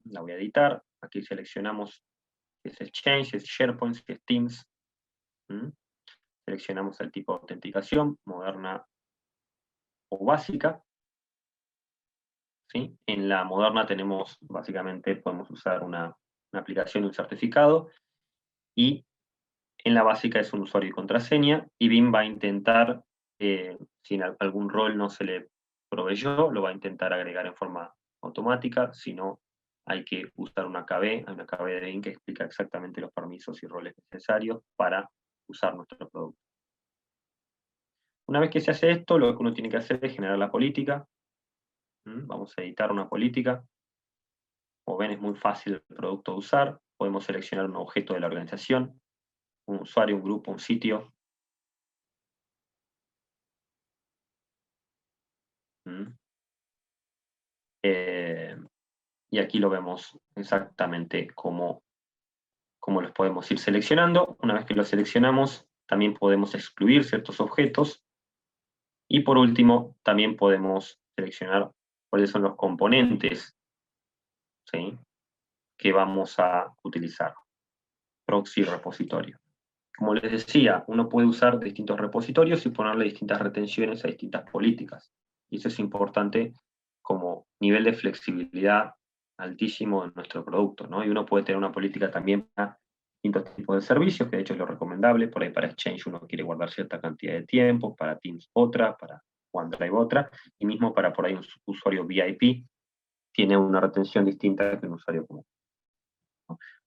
La voy a editar. Aquí seleccionamos si es Exchange, si es SharePoint, si es Teams. Seleccionamos el tipo de autenticación, moderna o básica. ¿Sí? En la moderna tenemos, básicamente, podemos usar una aplicación y un certificado, y en la básica es un usuario y contraseña, y Veeam va a intentar, si algún rol no se le proveyó, lo va a intentar agregar en forma automática. Si no, hay que usar una KB, hay una KB de Veeam que explica exactamente los permisos y roles necesarios para usar nuestro producto. Una vez que se hace esto, lo que uno tiene que hacer es generar la política. Vamos a editar una política. Como ven, es muy fácil el producto de usar. Podemos seleccionar un objeto de la organización, un usuario, un grupo, un sitio. Y aquí lo vemos exactamente cómo los podemos ir seleccionando. Una vez que los seleccionamos, también podemos excluir ciertos objetos. Y por último, también podemos seleccionar cuáles son los componentes, ¿sí?, que vamos a utilizar. Proxy y repositorio. Como les decía, uno puede usar distintos repositorios y ponerle distintas retenciones a distintas políticas. Y eso es importante como nivel de flexibilidad altísimo en nuestro producto, ¿no? Y uno puede tener una política también para distintos tipos de servicios, que de hecho es lo recomendable. Por ahí para Exchange uno quiere guardar cierta cantidad de tiempo, para Teams otra, para OneDrive otra, y mismo para por ahí un usuario VIP tiene una retención distinta que un usuario común.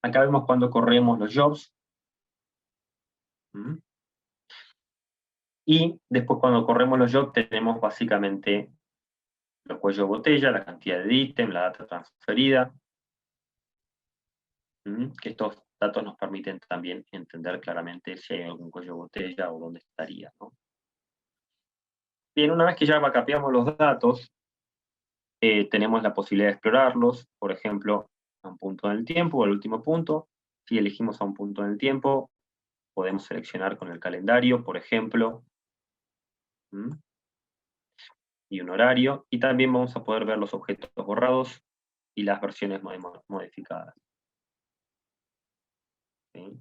Acá vemos cuando corremos los jobs. Y después cuando corremos los jobs tenemos básicamente los cuellos de botella, la cantidad de ítem, la data transferida, que estos datos nos permiten también entender claramente si hay algún cuello de botella o dónde estaría, ¿no? Bien, una vez que ya backupeamos los datos, tenemos la posibilidad de explorarlos, por ejemplo, a un punto en el tiempo o al último punto. Si elegimos a un punto en el tiempo, podemos seleccionar con el calendario, por ejemplo, y un horario, y también vamos a poder ver los objetos borrados y las versiones modificadas. ¿Sí?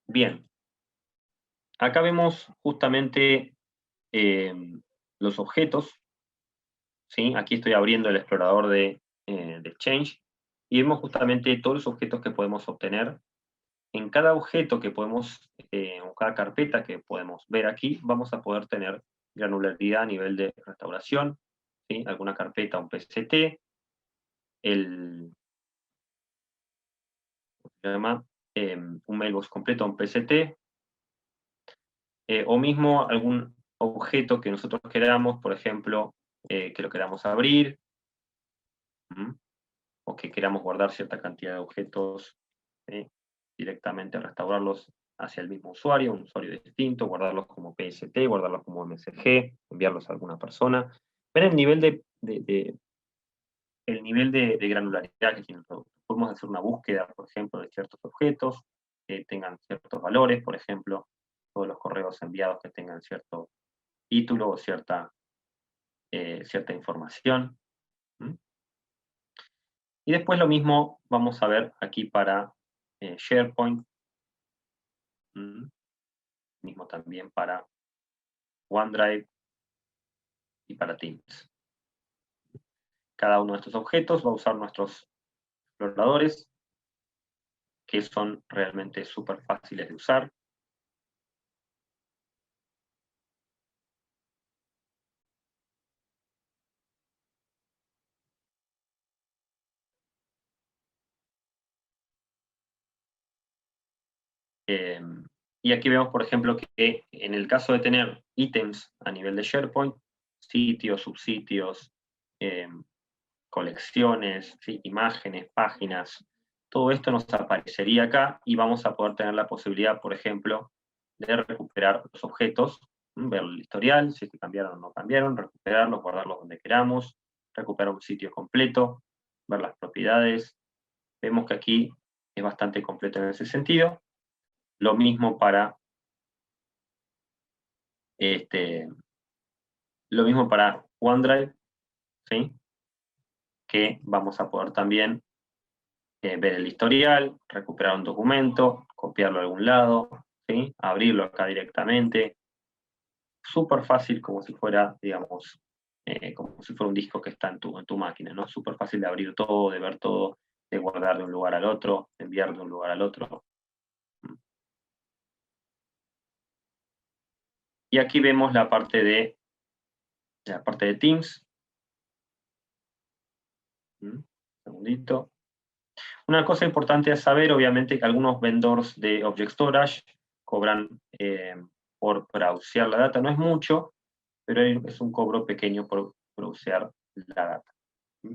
Bien, acá vemos justamente los objetos, ¿sí? Aquí estoy abriendo el explorador de Exchange, y vemos justamente todos los objetos que podemos obtener. En cada objeto que podemos, o cada carpeta que podemos ver aquí, vamos a poder tener granularidad a nivel de restauración, ¿sí? Alguna carpeta, un PCT, un mailbox completo, un PCT, o mismo algún objeto que nosotros queramos, por ejemplo, que lo queramos abrir, o que queramos guardar cierta cantidad de objetos, directamente restaurarlos hacia el mismo usuario, un usuario distinto, guardarlos como PST, guardarlos como MSG, enviarlos a alguna persona. Ver el nivel de granularidad que tiene el producto. Podemos hacer una búsqueda, por ejemplo, de ciertos objetos que tengan ciertos valores, por ejemplo, todos los correos enviados que tengan cierto título o cierta información. Y después lo mismo vamos a ver aquí para SharePoint, mismo también para OneDrive y para Teams. Cada uno de estos objetos va a usar nuestros exploradores, que son realmente súper fáciles de usar. Y aquí vemos, por ejemplo, que en el caso de tener ítems a nivel de SharePoint, sitios, subsitios, colecciones, ¿sí? Imágenes, páginas, todo esto nos aparecería acá y vamos a poder tener la posibilidad, por ejemplo, de recuperar los objetos, ver el historial, si es que cambiaron o no cambiaron, recuperarlos, guardarlos donde queramos, recuperar un sitio completo, ver las propiedades. Vemos que aquí es bastante completo en ese sentido. Lo mismo para OneDrive, ¿sí? Que vamos a poder también ver el historial, recuperar un documento, copiarlo a algún lado, ¿sí? Abrirlo acá directamente. Súper fácil, como si fuera, digamos, como si fuera un disco que está en tu máquina, ¿no? Súper fácil de abrir todo, de ver todo, de guardar de un lugar al otro, de enviar de un lugar al otro. Y aquí vemos la parte de Teams. Un segundito. Una cosa importante a saber, obviamente, que algunos vendors de Object Storage cobran por browsear la data. No es mucho, pero es un cobro pequeño por browsear la data,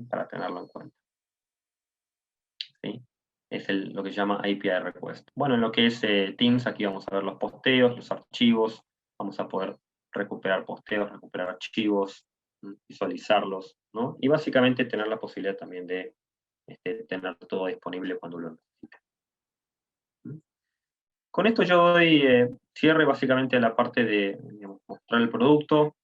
para tenerlo en cuenta. ¿Sí? Es lo que se llama API request. Bueno, en lo que es Teams, aquí vamos a ver los posteos, los archivos, vamos a poder recuperar posteos, recuperar archivos, visualizarlos, ¿no? Y básicamente tener la posibilidad también de tener todo disponible cuando lo necesite. Con esto yo doy cierre básicamente a la parte de, digamos, mostrar el producto.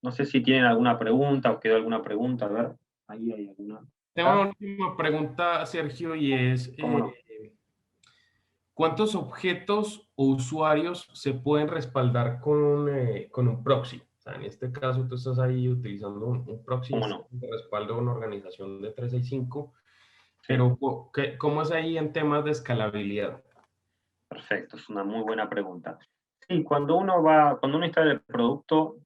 No sé si tienen alguna pregunta o quedó alguna pregunta, a ver, ahí hay alguna. Tengo una última pregunta, Sergio, y es, ¿Cómo no? ¿cuántos objetos o usuarios se pueden respaldar con un proxy? O sea, en este caso tú estás ahí utilizando un proxy de respaldo de una organización de 365, sí. Pero ¿cómo es ahí en temas de escalabilidad? Perfecto, es una muy buena pregunta. Sí, cuando uno instala el producto,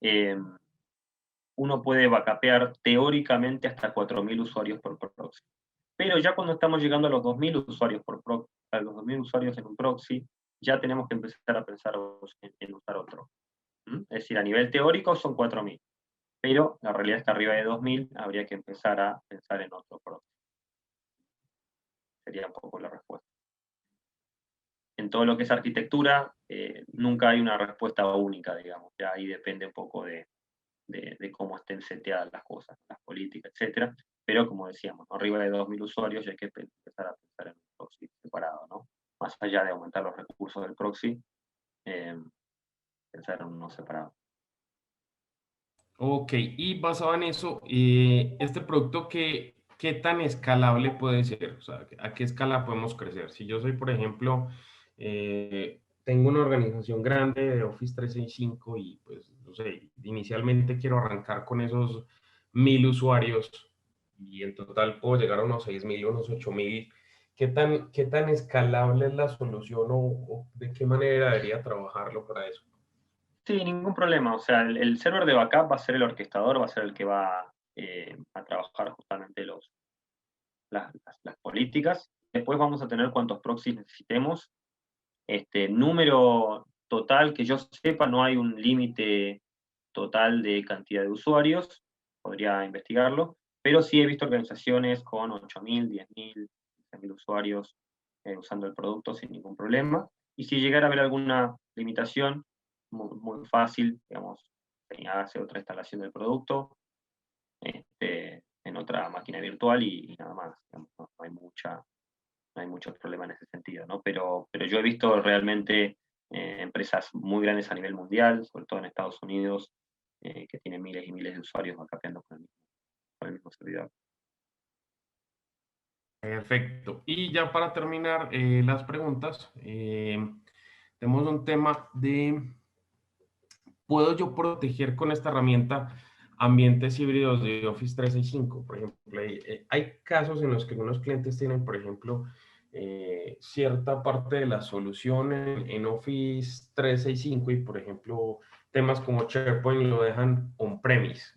uno puede backupear teóricamente hasta 4.000 usuarios por proxy. Pero ya cuando estamos llegando a los 2.000 usuarios a los 2.000 usuarios en un proxy, ya tenemos que empezar a pensar en usar otro. Es decir, a nivel teórico son 4.000. pero la realidad es que arriba de 2000 habría que empezar a pensar en otro proxy. Sería un poco la respuesta. En todo lo que es arquitectura, nunca hay una respuesta única, digamos, ya ahí depende un poco de cómo estén seteadas las cosas, las políticas, etc. Pero como decíamos, ¿no? Arriba de 2000 usuarios ya hay que empezar a pensar en un proxy separado, ¿no? Más allá de aumentar los recursos del proxy, pensar en uno separado. Ok, y basado en eso, este producto, ¿qué tan escalable puede ser? O sea, ¿a qué escala podemos crecer? Si yo soy, por ejemplo, tengo una organización grande de Office 365 y, pues, no sé, inicialmente quiero arrancar con esos 1000 usuarios y en total puedo llegar a unos 6000, unos 8000. ¿Qué tan escalable es la solución o de qué manera debería trabajarlo para eso? Sí, ningún problema. O sea, el server de backup va a ser el orquestador, va a ser el que va a trabajar justamente las políticas. Después vamos a tener cuantos proxies necesitemos. Número total, que yo sepa, no hay un límite total de cantidad de usuarios, podría investigarlo, pero sí he visto organizaciones con 8000, 10000, 15000 usuarios usando el producto sin ningún problema. Y si llegara a haber alguna limitación, muy fácil, digamos, hace otra instalación del producto en otra máquina virtual y nada más. Digamos, no hay mucho problema en ese sentido, ¿no? Pero yo he visto realmente empresas muy grandes a nivel mundial, sobre todo en Estados Unidos, que tienen miles y miles de usuarios backupeando con el mismo servidor. Perfecto. Y ya para terminar las preguntas, tenemos un tema de, ¿puedo yo proteger con esta herramienta ambientes híbridos de Office 365? Por ejemplo, hay casos en los que algunos clientes tienen, por ejemplo, cierta parte de la solución en Office 365 y, por ejemplo, temas como SharePoint lo dejan on-premise.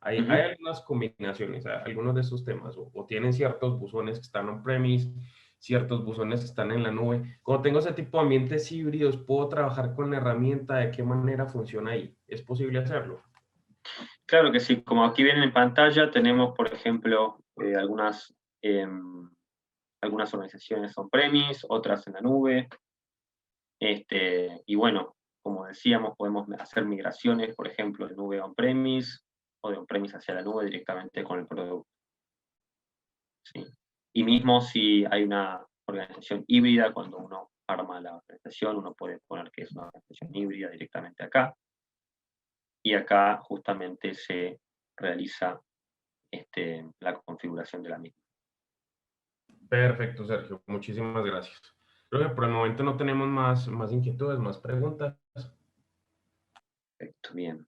Hay algunas combinaciones, algunos de esos temas, o tienen ciertos buzones que están on-premise, ciertos buzones que están en la nube. Cuando tengo ese tipo de ambientes híbridos, ¿puedo trabajar con la herramienta? ¿De qué manera funciona ahí? ¿Es posible hacerlo? Claro que sí, como aquí ven en pantalla, tenemos, por ejemplo, algunas organizaciones on-premise, otras en la nube, y bueno, como decíamos, podemos hacer migraciones, por ejemplo, de nube on-premise, o de on-premise hacia la nube directamente con el producto. ¿Sí? Y mismo si hay una organización híbrida, cuando uno arma la organización, uno puede poner que es una organización híbrida directamente acá, y acá justamente se realiza la configuración de la misma. Perfecto, Sergio. Muchísimas gracias. Creo que por el momento no tenemos más inquietudes, más preguntas. Perfecto, bien.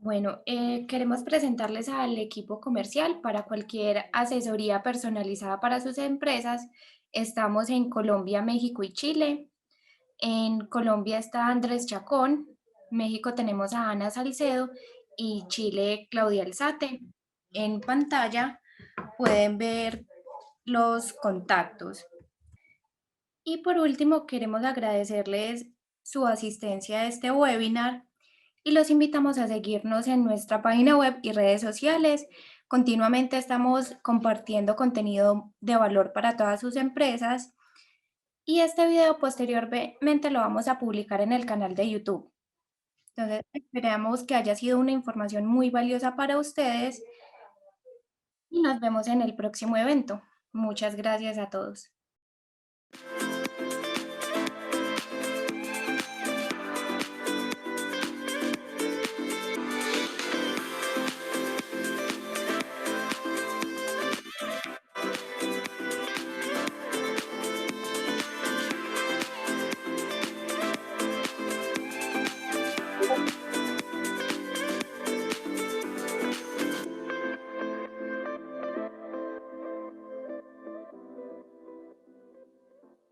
Bueno, queremos presentarles al equipo comercial para cualquier asesoría personalizada para sus empresas. Estamos en Colombia, México y Chile. En Colombia está Andrés Chacón, México tenemos a Ana Salcedo y Chile Claudia Alzate. En pantalla pueden ver los contactos. Y por último, queremos agradecerles su asistencia a este webinar y los invitamos a seguirnos en nuestra página web y redes sociales. Continuamente estamos compartiendo contenido de valor para todas sus empresas y este video posteriormente lo vamos a publicar en el canal de YouTube. Entonces, esperamos que haya sido una información muy valiosa para ustedes y nos vemos en el próximo evento. Muchas gracias a todos.